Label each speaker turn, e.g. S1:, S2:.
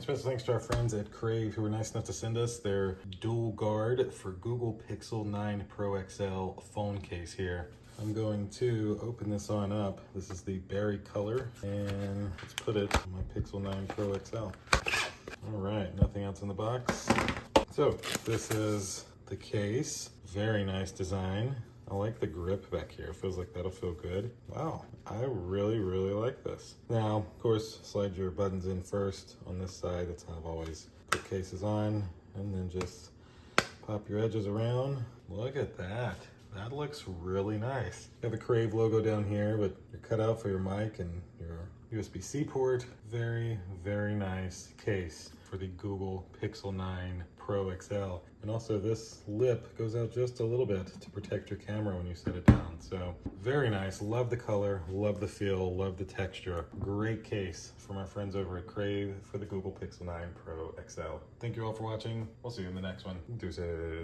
S1: special thanks to our friends at Crave who were nice enough to send us their dual guard for Google Pixel 9 Pro XL phone case here. I'm going to open this on up. This is the berry color, and let's put it on my Pixel 9 Pro XL. All right, nothing else in the box. So this is the case. Very nice design. I like the grip back here. It feels like that'll feel good. Wow, I really like this. Now, of course, slide your buttons in first on this side. That's how I've always put cases on. And then just pop your edges around. Look at that. That looks really nice. You have the Crave logo down here, but you're cut out for your mic and your USB-C port. Very nice case for the Google Pixel 9 Pro XL. And also this lip goes out just a little bit to protect your camera when you set it down. So very nice. Love the color, love the feel, love the texture. Great case from our friends over at Crave for the Google Pixel 9 Pro XL. Thank you all for watching. We'll see you in the next one. Deuces.